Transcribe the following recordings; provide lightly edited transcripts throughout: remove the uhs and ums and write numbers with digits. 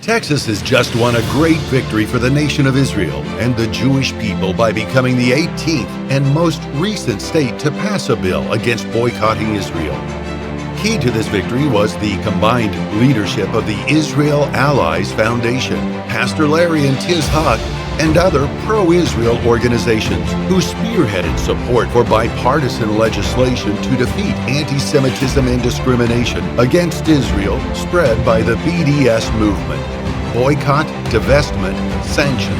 Texas has just won a great victory for the nation of Israel and the Jewish people by becoming the 18th and most recent state to pass a bill against boycotting Israel. Key to this victory was the combined leadership of the Israel Allies Foundation, Pastor Larry and Tiz Huch, and other pro-Israel organizations who spearheaded support for bipartisan legislation to defeat anti-Semitism and discrimination against Israel spread by the BDS movement. Boycott, divestment, sanctions.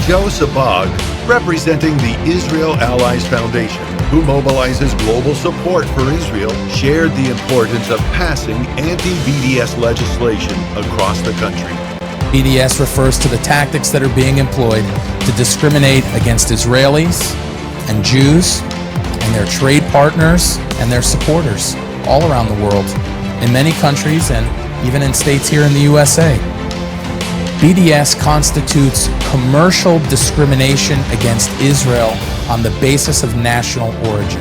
Joe Sabag, representing the Israel Allies Foundation, who mobilizes global support for Israel, shared the importance of passing anti-BDS legislation across the country. BDS refers to the tactics that are being employed to discriminate against Israelis and Jews and their trade partners and their supporters all around the world, in many countries and even in states here in the USA. BDS constitutes commercial discrimination against Israel on the basis of national origin.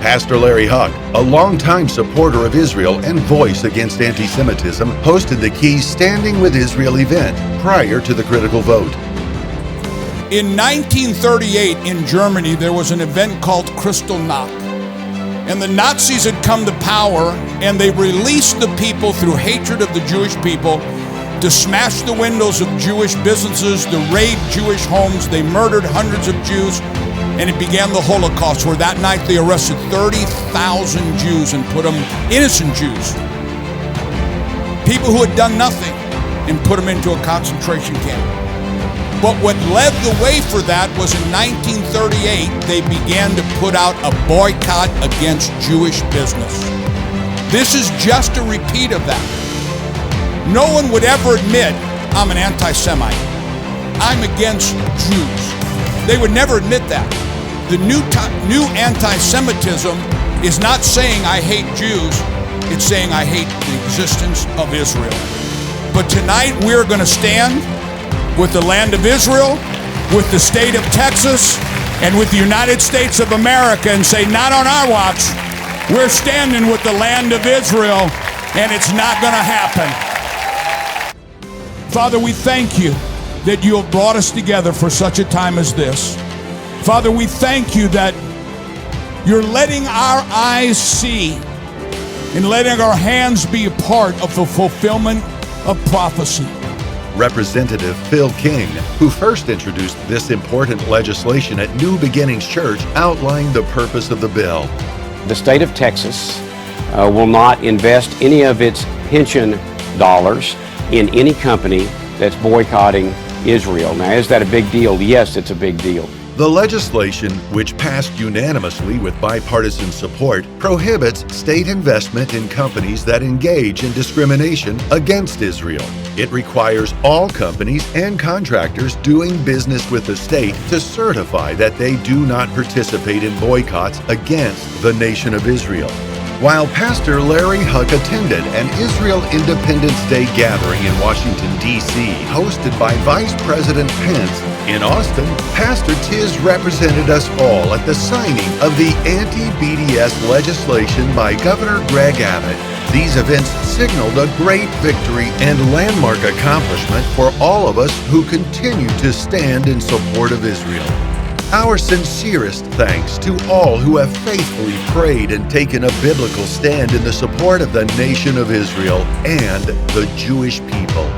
Pastor Larry Huch, a longtime supporter of Israel and voice against anti-Semitism, hosted the key Standing with Israel event prior to the critical vote. In 1938 in Germany, there was an event called Kristallnacht. And the Nazis had come to power, and they released the people through hatred of the Jewish people to smash the windows of Jewish businesses, to raid Jewish homes. They murdered hundreds of Jews. And it began the Holocaust, where that night they arrested 30,000 Jews and put them, innocent Jews, people who had done nothing, and put them into a concentration camp. But what led the way for that was in 1938, they began to put out a boycott against Jewish business. This is just a repeat of that. No one would ever admit, I'm an anti-Semite. I'm against Jews. They would never admit that. The new anti-Semitism is not saying I hate Jews, it's saying I hate the existence of Israel. But tonight we're going to stand with the land of Israel, with the state of Texas, and with the United States of America and say, not on our watch. We're standing with the land of Israel, and it's not going to happen. Father, we thank you that you have brought us together for such a time as this. Father, we thank you that you're letting our eyes see and letting our hands be a part of the fulfillment of prophecy. Representative Phil King, who first introduced this important legislation at New Beginnings Church, outlined the purpose of the bill. The state of Texas will not invest any of its pension dollars in any company that's boycotting Israel. Now, is that a big deal? Yes, it's a big deal. The legislation, which passed unanimously with bipartisan support, prohibits state investment in companies that engage in discrimination against Israel. It requires all companies and contractors doing business with the state to certify that they do not participate in boycotts against the nation of Israel. While Pastor Larry Huch attended an Israel Independence Day gathering in Washington, D.C., hosted by Vice President Pence, in Austin, Pastor Tiz represented us all at the signing of the Anti-BDS legislation by Governor Greg Abbot. These events signaled a great victory and landmark accomplishment for all of us who continue to stand in support of Israel. Our sincerest thanks to all who have faithfully prayed and taken a biblical stand in the support of the nation of Israel and the Jewish people.